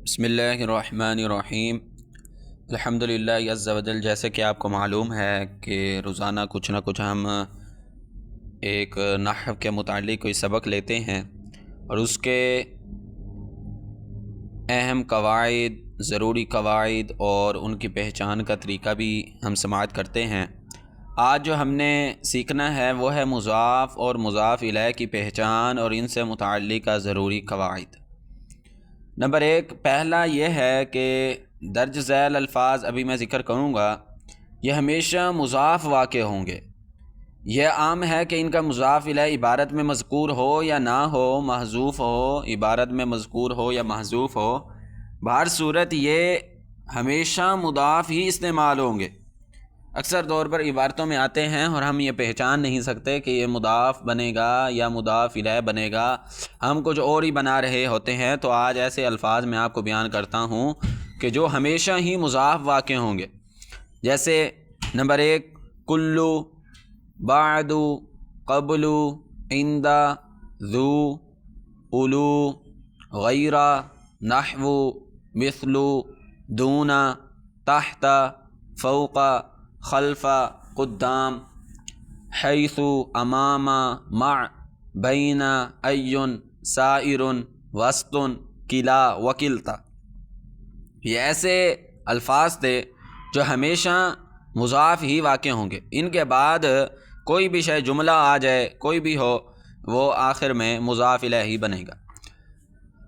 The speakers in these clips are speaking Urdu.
بسم اللہ الرحمن الرحیم۔ الحمدللہ عز و جل، جیسے کہ آپ کو معلوم ہے کہ روزانہ کچھ نہ کچھ ہم ایک نحو کے متعلق کوئی سبق لیتے ہیں اور اس کے اہم قواعد، ضروری قواعد اور ان کی پہچان کا طریقہ بھی ہم سماعت کرتے ہیں۔ آج جو ہم نے سیکھنا ہے وہ ہے مضاف اور مضاف الیہ کی پہچان اور ان سے متعلقہ ضروری قواعد۔ نمبر 1، پہلا یہ ہے کہ درج ذیل الفاظ ابھی میں ذکر کروں گا، یہ ہمیشہ مضاف واقع ہوں گے۔ یہ عام ہے کہ ان کا مضاف الیہ عبارت میں مذکور ہو یا نہ ہو، محذوف ہو، عبارت میں مذکور ہو یا محذوف ہو، بہر صورت یہ ہمیشہ مضاف ہی استعمال ہوں گے۔ اکثر طور پر عبارتوں میں آتے ہیں اور ہم یہ پہچان نہیں سکتے کہ یہ مضاف بنے گا یا مضاف الیہ بنے گا، ہم کچھ اور ہی بنا رہے ہوتے ہیں۔ تو آج ایسے الفاظ میں آپ کو بیان کرتا ہوں کہ جو ہمیشہ ہی مضاف واقع ہوں گے۔ جیسے نمبر 1، کلو، بعد، قبل، عند، ذو، اولو، غیرہ، نحو، مثل، دون، تحت، فوق، خلف، قدام، حیث، امام، مع، بین، ایون، سائر، وسط، کلا، وکلتا۔ یہ ایسے الفاظ تھے جو ہمیشہ مضاف ہی واقع ہوں گے۔ ان کے بعد کوئی بھی شے، جملہ آ جائے، کوئی بھی ہو، وہ آخر میں مضاف الیہ ہی بنے گا۔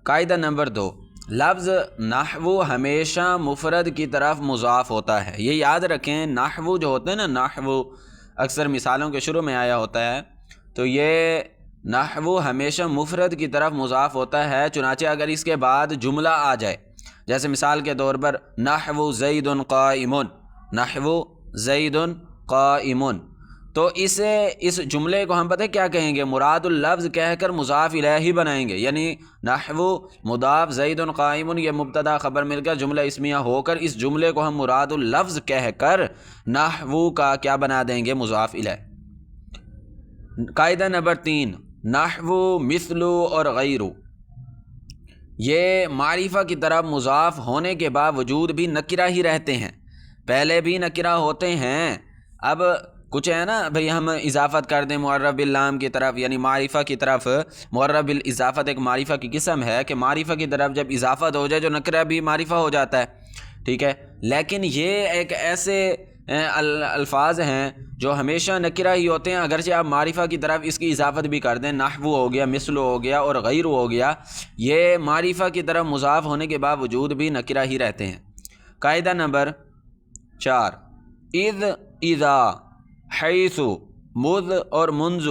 قاعدہ نمبر 2، لفظ نحو ہمیشہ مفرد کی طرف مضاف ہوتا ہے۔ یہ یاد رکھیں، نحو جو ہوتے ہیں نا، نحو اکثر مثالوں کے شروع میں آیا ہوتا ہے، تو یہ نحو ہمیشہ مفرد کی طرف مضاف ہوتا ہے۔ چنانچہ اگر اس کے بعد جملہ آ جائے، جیسے مثال کے طور پر نحو زید قائم، نحو زید قائم، تو اس جملے کو ہم پتہ کیا کہیں گے؟ مراد اللفظ کہہ کر مضاف الیہ ہی بنائیں گے، یعنی نحو مضاف زید قائم، یہ مبتدا خبر مل کر جملہ اسمیہ ہو کر اس جملے کو ہم مراد اللفظ کہہ کر نحو کا کیا بنا دیں گے؟ مضاف الیہ۔ قاعدہ نمبر 3، نحو، مثل اور غیر، یہ معرفہ کی طرف مضاف ہونے کے باوجود بھی نکرہ ہی رہتے ہیں۔ پہلے بھی نکرہ ہوتے ہیں، اب کچھ ہے نا بھئی ہم اضافت کر دیں معرف باللام کی طرف، یعنی معرفہ کی طرف۔ معرف بالاضافت ایک معرفہ کی قسم ہے کہ معرفہ کی طرف جب اضافت ہو جائے جو نکرہ بھی معرفہ ہو جاتا ہے، ٹھیک ہے۔ لیکن یہ ایک ایسے الفاظ ہیں جو ہمیشہ نکرہ ہی ہوتے ہیں، اگرچہ آپ معرفہ کی طرف اس کی اضافت بھی کر دیں، نحو ہو گیا، مثل ہو گیا اور غیر ہو گیا، یہ معرفہ کی طرف مضاف ہونے کے باوجود بھی نکرہ ہی رہتے ہیں۔ قاعدہ نمبر 4، اذ، اذا، حیث، مذ اور منذ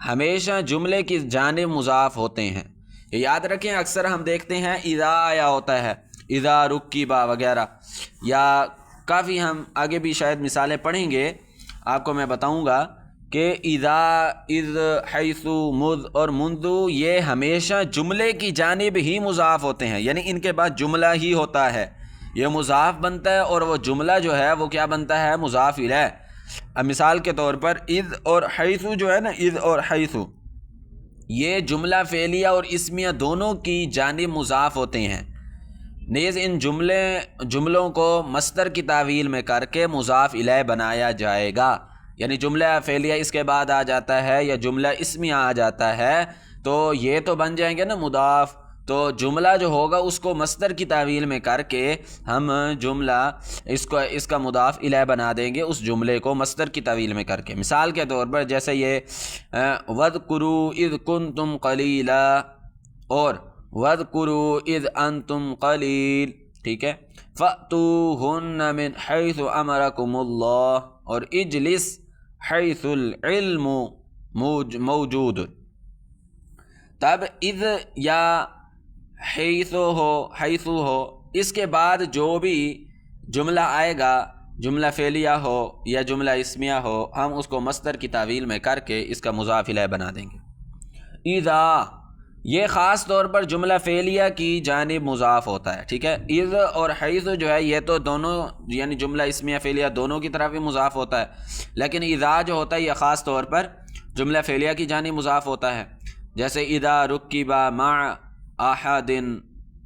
ہمیشہ جملے کی جانب مضاف ہوتے ہیں۔ یہ یاد رکھیں، اکثر ہم دیکھتے ہیں اذا آیا ہوتا ہے، اذا رکبا وغیرہ، یا کافی ہم آگے بھی شاید مثالیں پڑھیں گے، آپ کو میں بتاؤں گا کہ اذا، اذ، حیث، مذ اور منذ یہ ہمیشہ جملے کی جانب ہی مضاف ہوتے ہیں، یعنی ان کے بعد جملہ ہی ہوتا ہے، یہ مضاف بنتا ہے اور وہ جملہ جو ہے وہ کیا بنتا ہے؟ مضاف الیہ۔ اب مثال کے طور پر اذ اور حیث جو ہے نا، اذ اور حیث یہ جملہ فعلیہ اور اسمیہ دونوں کی جانب مضاف ہوتے ہیں۔ نیز ان جملوں کو مصدر کی تعویل میں کر کے مضاف الیہ بنایا جائے گا، یعنی جملہ فعلیہ اس کے بعد آ جاتا ہے یا جملہ اسمیہ آ جاتا ہے تو یہ تو بن جائیں گے نا مضاف، تو جملہ جو ہوگا اس کو مصدر کی تعویل میں کر کے ہم جملہ اس کا مضاف الیہ بنا دیں گے، اس جملے کو مصدر کی تعویل میں کر کے۔ مثال کے طور پر جیسے یہ وَاذْكُرُوا إِذْ كُنْتُمْ قَلِيلًا اور وَاذْكُرُوا إِذْ أَنْتُمْ قَلِيلٌ، ٹھیک ہے۔ فَأْتُوهُنَّ مِنْ حَيْثُ أَمَرَكُمُ اللَّهُ اور اجلس حیث العلم موجود۔ تب اذ یا حیث ہو، اس کے بعد جو بھی جملہ آئے گا، جملہ فعلیہ ہو یا جملہ اسمیہ ہو، ہم اس کو مصدر کی تعویل میں کر کے اس کا مضاف الیہ بنا دیں گے۔ اذا یہ خاص طور پر جملہ فعلیہ کی جانب مضاف ہوتا ہے، ٹھیک ہے۔ اذ اور حیث جو ہے یہ تو دونوں، یعنی جملہ اسمیہ فعلیہ دونوں کی طرف ہی مضاف ہوتا ہے، لیکن اذا جو ہوتا ہے یہ خاص طور پر جملہ فعلیہ کی جانب مضاف ہوتا ہے۔ جیسے اذا رکب مع احد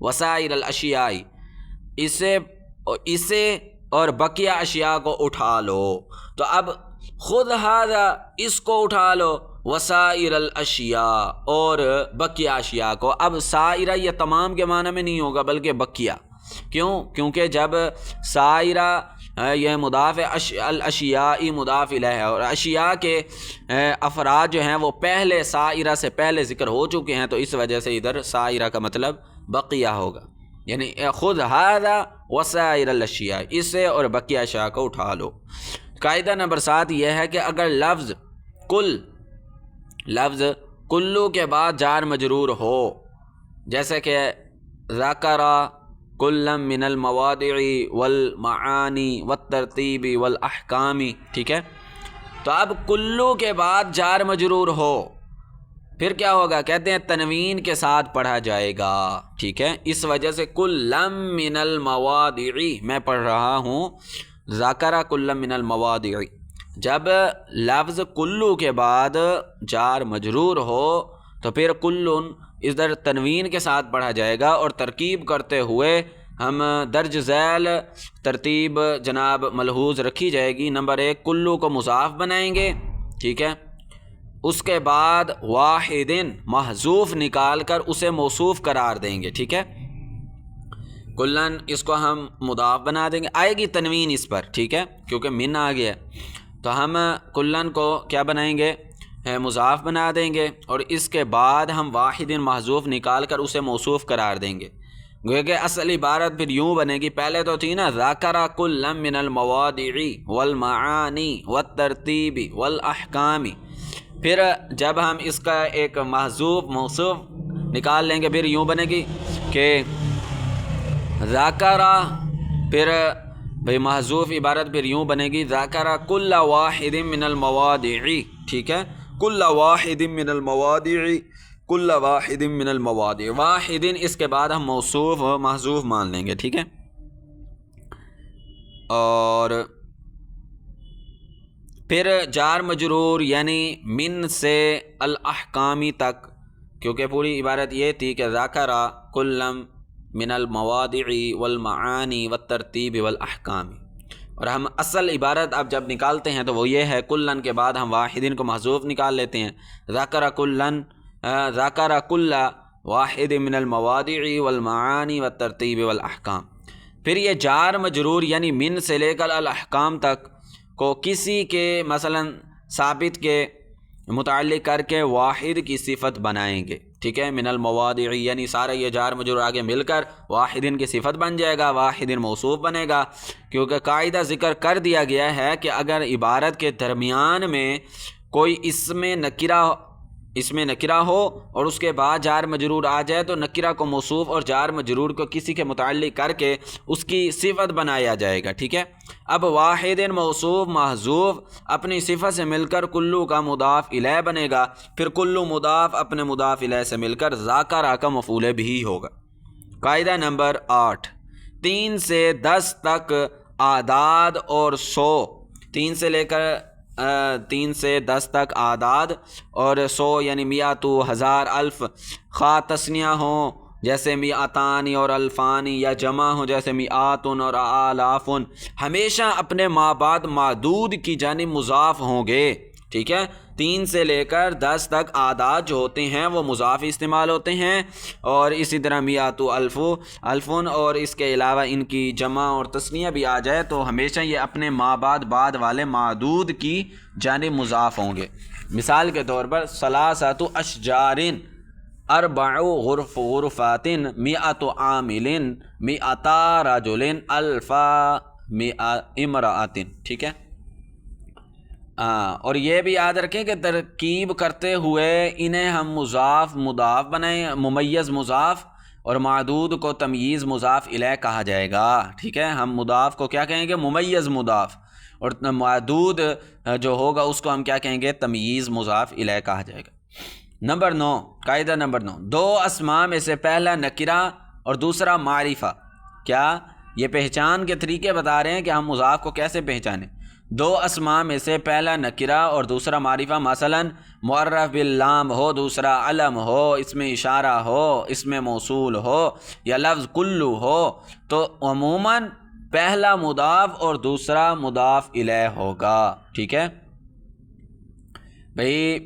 وسائر الاشیاء، اسے اور بقیہ اشیاء کو اٹھا لو. تو اب خود ھذا، اس کو اٹھا لو، وسائر الاشیاء اور بقیہ اشیاء کو. اب سائرہ یہ تمام کے معنی میں نہیں ہوگا بلکہ بقیہ. کیوں؟ کیونکہ جب سائرہ یہ مضاف الاشیاء مضاف الیہ ہے، اور اشیاء کے افراد جو ہیں وہ پہلے سائرہ سے پہلے ذکر ہو چکے ہیں، تو اس وجہ سے ادھر سائرہ کا مطلب بقیہ ہوگا. یعنی خود ھذا وسائر الاشیاء، اسے اور بقیہ اشیاء کو اٹھا لو. قاعدہ نمبر 7 یہ ہے کہ اگر لفظ کلو کے بعد جار مجرور ہو، جیسے کہ ذکر کلا من المواضع والمعانی والترتیب والاحکام، ٹھیک ہے، تو اب کلو کے بعد جار مجرور ہو پھر کیا ہوگا؟ کہتے ہیں تنوین کے ساتھ پڑھا جائے گا، ٹھیک ہے. اس وجہ سے کلا من المواضع، میں پڑھ رہا ہوں ذکر کلا من المواضع. جب لفظ کلو کے بعد جار مجرور ہو تو پھر کلن ادھر تنوین کے ساتھ پڑھا جائے گا، اور ترکیب کرتے ہوئے ہم درج ذیل ترتیب جناب ملحوظ رکھی جائے گی. نمبر 1 کلو کو مضاف بنائیں گے، ٹھیک ہے، اس کے بعد واحد محذوف نکال کر اسے موصوف قرار دیں گے، ٹھیک ہے. کلن اس کو ہم مضاف بنا دیں گے، آئے گی تنوین اس پر، ٹھیک ہے، کیونکہ من آ گیا، تو ہم کلن کو کیا بنائیں گے؟ مضاف بنا دیں گے، اور اس کے بعد ہم واحد محذوف نکال کر اسے موصوف قرار دیں گے. گویا کہ اصل عبارت پھر یوں بنے گی، پہلے تو تھی نا ذکر کلا من المواضع والمعانی والترتیب والاحکام، پھر جب ہم اس کا ایک محذوف موصوف نکال لیں گے پھر یوں بنے گی کہ ذکر، پھر بھئی محذوف عبارت پھر یوں بنے گی ذکر کل واحد من المواضع، ٹھیک ہے، کل واحد من المواضع، کل واحد من المواضع، واحد اس کے بعد ہم موصوف و محذوف مان لیں گے، ٹھیک ہے. اور پھر جار مجرور یعنی من سے الاحکامی تک، کیونکہ پوری عبارت یہ تھی کہ ذکر کلم من المواضع والمعانی والترتیب والاحکام، اور ہم اصل عبارت اب جب نکالتے ہیں تو وہ یہ ہے کلن کے بعد ہم واحدین کو محذوف نکال لیتے ہیں، ذکر کلن، ذکر کل واحد من المواضع والمعانی والترتیب والاحکام. پھر یہ جار مجرور یعنی من سے لے کر الاحکام تک کو کسی کے مثلا ثابت کے متعلق کر کے واحد کی صفت بنائیں گے، ٹھیک ہے. من المواضع یعنی سارا یہ جار مجرور آگے مل کر واحدین کی صفت بن جائے گا، واحدین موصوف بنے گا، کیونکہ قاعدہ ذکر کر دیا گیا ہے کہ اگر عبارت کے درمیان میں کوئی اسم نکرہ ہو اور اس کے بعد جار مجرور آ جائے تو نکرہ کو موصوف اور جار مجرور کو کسی کے متعلق کر کے اس کی صفت بنایا جائے گا، ٹھیک ہے. اب واحد موصوف محذوف اپنی صفت سے مل کر کلو کا مضاف الیہ بنے گا، پھر کلو مضاف اپنے مضاف الیہ سے مل کر ذکر کا مفعول بھی ہوگا. قاعدہ نمبر 8 3 سے 10 تک اعداد اور 100، 3 سے لے کر 3 سے 10 تک اعداد اور 100 یعنی میات و ہزار الف، خواہ تثنیہ ہوں جیسے میاتانی اور الفانی، یا جمع ہوں جیسے میاتن اور آلافن، ہمیشہ اپنے ما بعد معدود کی جانب مضاف ہوں گے، ٹھیک ہے. 3 سے لے کر 10 تک اعداد جو ہوتے ہیں وہ مضاف استعمال ہوتے ہیں، اور اسی طرح میات و الفن، اور اس کے علاوہ ان کی جمع اور تثنیہ بھی آ جائے تو ہمیشہ یہ اپنے ما بعد والے معدود کی جانب مضاف ہوں گے. مثال کے طور پر ثلاثۃ اشجار، 4 غرفات، 100 عامل، 100 رجل، 1000 امرأۃ، ٹھیک ہے. اور یہ بھی یاد رکھیں کہ ترکیب کرتے ہوئے انہیں ہم مضاف مضاف بنائیں، ممیز مضاف، اور معدود کو تمییز مضاف الیہ کہا جائے گا، ٹھیک ہے. ہم مضاف کو کیا کہیں گے؟ ممیز مضاف، اور معدود جو ہوگا اس کو ہم کیا کہیں گے؟ تمییز مضاف الیہ کہا جائے گا. نمبر 9، قاعدہ نمبر 9، 2 اسماء میں سے پہلا نکرہ اور دوسرا معرفہ. کیا یہ پہچان کے طریقے بتا رہے ہیں کہ ہم مضاف کو کیسے پہچانیں؟ دو اسماء میں سے پہلا نکرہ اور دوسرا معرفہ، مثلا معرف باللام ہو، دوسرا علم ہو، اس میں اشارہ ہو، اس میں موصول ہو، یا لفظ کلو ہو، تو عموماً پہلا مضاف اور دوسرا مضاف الیہ ہوگا. ٹھیک ہے بھئی،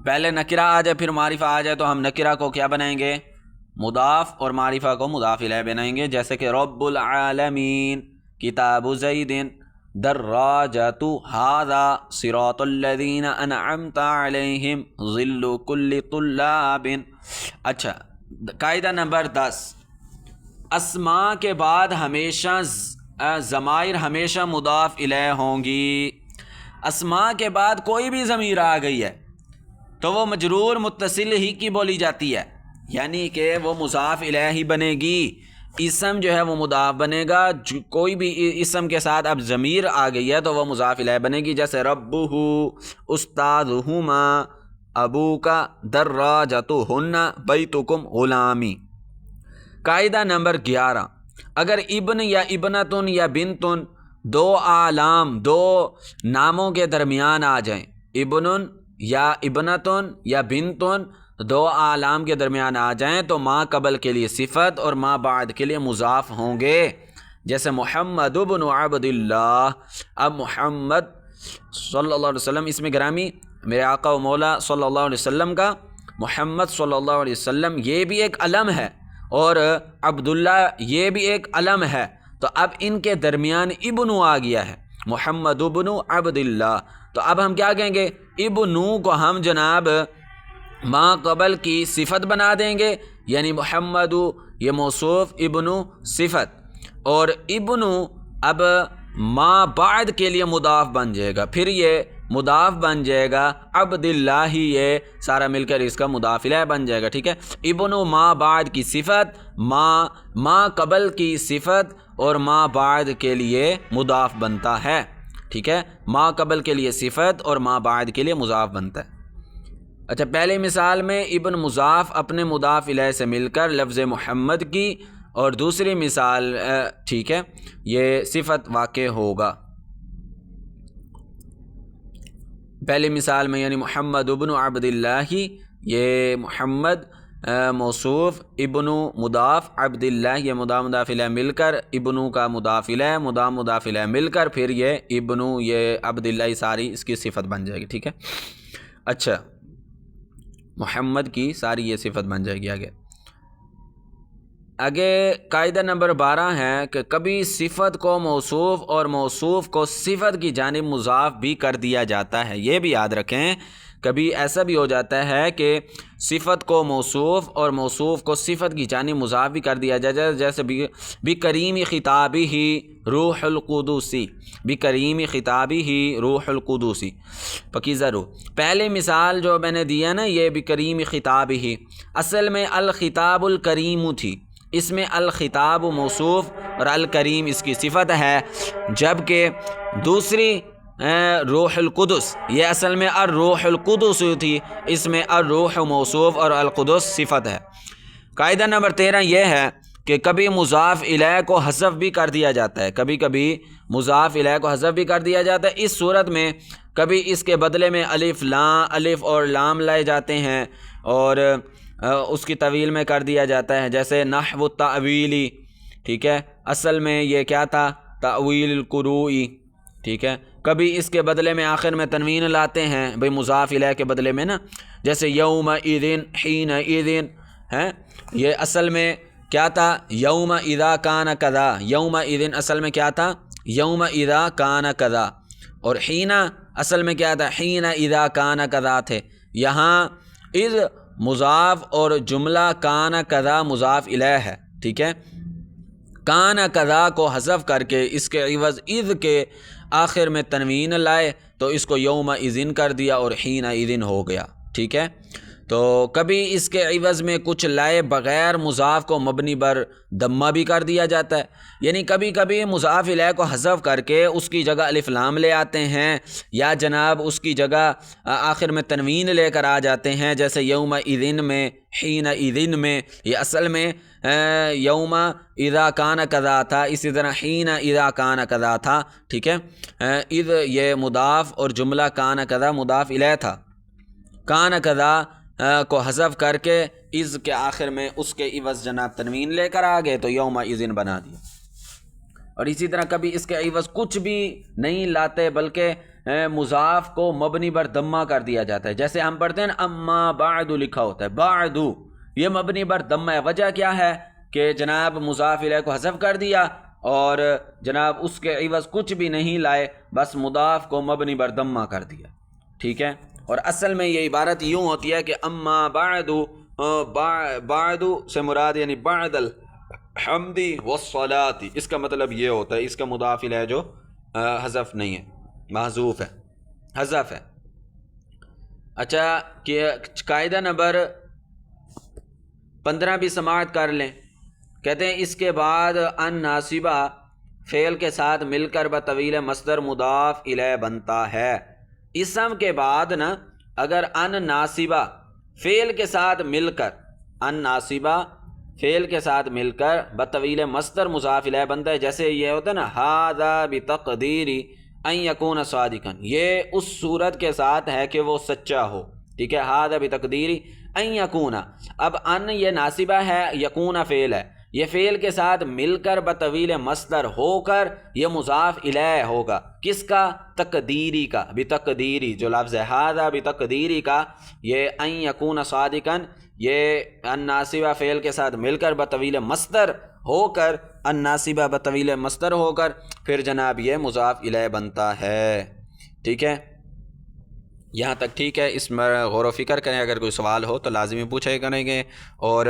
پہلے نکرہ آ جائے پھر معرفہ آ جائے تو ہم نکرہ کو کیا بنائیں گے؟ مضاف، اور معرفہ کو مضاف الیہ بنائیں گے. جیسے کہ رب العالمین، کتاب زید، دراجۃ ھذا صراط الذین انعمت علیہم ظل کل طلاب. اچھا، قاعدہ نمبر 10، اسماء کے بعد ہمیشہ ضمائر ہمیشہ مضاف الیہ ہوں گی. اسماء کے بعد کوئی بھی ضمیر آ گئی ہے تو وہ مجرور متصل ہی کی بولی جاتی ہے، یعنی کہ وہ مضاف الیہ ہی بنے گی. اسم جو ہے وہ مضاف بنے گا. کوئی بھی اسم کے ساتھ اب ضمیر آ گئی ہے تو وہ مضاف الیہ بنے گی. جیسے ربہ، استاذہما، ابوکا، دراجتہن، بیتکم غلامی. قاعدہ نمبر 11، اگر ابن یا ابنتن یا بنتن دو اعلام، دو ناموں کے درمیان آ جائیں، ابن یا ابنتن یا بنتن دو اعلام کے درمیان آ جائیں تو ما قبل کے لیے صفت اور ما بعد کے لیے مضاف ہوں گے. جیسے محمد بن عبد اللہ، اب محمد صلی اللہ علیہ وسلم اس میں گرامی میرے آقا و مولا صلی اللہ علیہ وسلم کا، محمد صلی اللہ علیہ وسلم یہ بھی ایک علم ہے اور عبداللہ یہ بھی ایک علم ہے، تو اب ان کے درمیان ابنو آ گیا ہے، محمد ابن عبد اللہ. تو اب ہم کیا کہیں گے؟ ابنو کو ہم جناب ما قبل کی صفت بنا دیں گے، یعنی محمد یہ موصوف، ابنو صفت، اور ابنو اب ما بعد کے لیے مضاف بن جائے گا، پھر یہ مضاف بن جائے گا عبداللہ ہی، یہ سارا مل کر اس کا مضاف الیہ بن جائے گا. ٹھیک ہے، ابنو ما بعد کی صفت، ما قبل کی صفت اور ما بعد کے لیے مضاف بنتا ہے. ٹھیک ہے، ما قبل کے لیے صفت اور ما بعد کے لیے مضاف بنتا ہے. اچھا، پہلی مثال میں ابن مضاف اپنے مضاف الیہ سے مل کر لفظ محمد کی، اور دوسری مثال ٹھیک ہے یہ صفت واقع ہوگا. پہلی مثال میں یعنی محمد ابن عبد اللہ، یہ محمد موصوف، ابن مضاف، عبد اللہ یہ مضاف الیہ مل کر، ابنو کا مضاف الیہ، مضاف الیہ مل کر پھر یہ ابنو یہ عبد اللہ ساری اس کی صفت بن جائے گی. ٹھیک ہے، اچھا محمد کی ساری یہ صفت بن جائے گی. آگے قاعدہ نمبر 12 ہے کہ کبھی صفت کو موصوف اور موصوف کو صفت کی جانب مضاف بھی کر دیا جاتا ہے. یہ بھی یاد رکھیں، کبھی ایسا بھی ہو جاتا ہے کہ صفت کو موصوف اور موصوف کو صفت کی جانب مضاف بھی کر دیا جائے. جیسے بکریم خطابی ہی روح القدوسی، بکریم خطابی ہی روح القدوسی، پاکیزہ روح. پہلے مثال جو میں نے دیا نا یہ بکریم خطابی ہی، اصل میں الخطاب الکریم تھی، اس میں الخطاب موصوف اور الکریم اس کی صفت ہے، جبکہ دوسری روح القدس یہ اصل میں الروح القدس تھی، اس میں الروح موصوف اور القدس صفت ہے. قاعدہ نمبر 13 یہ ہے کہ کبھی مضاف الیہ کو حذف بھی کر دیا جاتا ہے، کبھی کبھی مضاف الیہ کو حذف بھی کر دیا جاتا ہے. اس صورت میں کبھی اس کے بدلے میں الف اور لام لائے جاتے ہیں اور اس کی طویل میں کر دیا جاتا ہے. جیسے نحو التأویلی، ٹھیک ہے، اصل میں یہ کیا تھا؟ تأویل القروئی. ٹھیک ہے، کبھی اس کے بدلے میں آخر میں تنوین لاتے ہیں بھئی مضاف الیہ کے بدلے میں نا، جیسے یوم اذن، حین اذن ہے، یہ اصل میں کیا تھا؟ یوم اذا کان کذا، یوم اذن اصل میں کیا تھا؟ یوم اذا کان کذا. اور حین اصل میں کیا تھا؟ حین اذا کان کذا تھے. یہاں اذ مضاف اور جملہ کان کذا مضاف الیہ ہے. ٹھیک ہے، کان کذا کو حذف کر کے اس کے عوض اذ کے آخر میں تنوین لائے تو اس کو یوم اذن کر دیا اور حین اذن ہو گیا. ٹھیک ہے، تو کبھی اس کے عوض میں کچھ لائے بغیر مضاف کو مبنی بر دمہ بھی کر دیا جاتا ہے، یعنی کبھی کبھی مضاف الیہ کو حذف کر کے اس کی جگہ الف لام لے آتے ہیں، یا جناب اس کی جگہ آخر میں تنوین لے کر آ جاتے ہیں. جیسے یوم اذن میں، حین اذن میں، یہ اصل میں یوما اذا کان کذا تھا، اسی طرح حین اذا کان کذا تھا، ٹھیک ہے. اذ یہ مضاف اور جملہ کان کذا مضاف الیہ تھا. کان کذا کو حذف کر کے از کے آخر میں اس کے عوض جناب تنوین لے کر آگے تو یوم اذن بنا دیا. اور اسی طرح کبھی اس کے عوض کچھ بھی نہیں لاتے بلکہ مضاف کو مبنی بر ضمہ کر دیا جاتا ہے. جیسے ہم پڑھتے ہیں نا اما بعد لکھا ہوتا ہے، بعد یہ مبنی بر ضمہ ہے. وجہ کیا ہے کہ جناب مضاف الیہ کو حذف کر دیا اور جناب اس کے عوض کچھ بھی نہیں لائے، بس مضاف کو مبنی بر ضمہ کر دیا. ٹھیک ہے. اور اصل میں یہ عبارت یوں ہوتی ہے کہ اما بعد، بعد سے مراد یعنی بعد الحمد والصلاۃ، اس کا مطلب یہ ہوتا ہے. اس کا مضاف الیہ جو حذف نہیں ہے، محذوف ہے، حذف ہے. اچھا کہ قاعدہ نمبر 15 بھی سماعت کر لیں. کہتے ہیں اس کے بعد ان ناصبہ فعل کے ساتھ مل کر بطویل مصدر مضاف الیہ بنتا ہے. اسم کے بعد نا اگر ان ناصبہ فعل کے ساتھ مل کر، ان ناصبہ فعل کے ساتھ مل کر بطویل مصدر مضاف الیہ بنتا ہے. جیسے یہ ہوتا ہے نا ھذا بتقدیری ان یکون صادقا، یہ اس صورت کے ساتھ ہے کہ وہ سچا ہو. ٹھیک ہے. ھذا بتقدیری ان یکون، اب ان یہ ناصبہ ہے، یکون فعل ہے، یہ فعل کے ساتھ مل کر بطویل مصدر ہو کر یہ مضاف الیہ ہوگا. کس کا؟ تقدیری کا. بتقدیری جو لفظ ہے ھذا بتقدیری کا، یہ ان یکون صادقا، یہ ان ناصبہ فعل کے ساتھ مل کر بطویل مصدر ہو کر، ان ناصبہ بطویل مصدر ہو کر پھر جناب یہ مضاف الیہ بنتا ہے. ٹھیک ہے. یہاں تک ٹھیک ہے. اس میں غور و فکر کریں، اگر کوئی سوال ہو تو لازمی پوچھے کریں گے. اور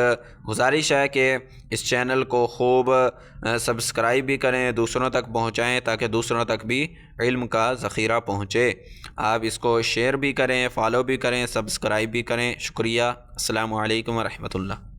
گزارش ہے کہ اس چینل کو خوب سبسکرائب بھی کریں، دوسروں تک پہنچائیں تاکہ دوسروں تک بھی علم کا ذخیرہ پہنچے. آپ اس کو شیئر بھی کریں، فالو بھی کریں، سبسکرائب بھی کریں. شکریہ. السلام علیکم ورحمۃ اللہ.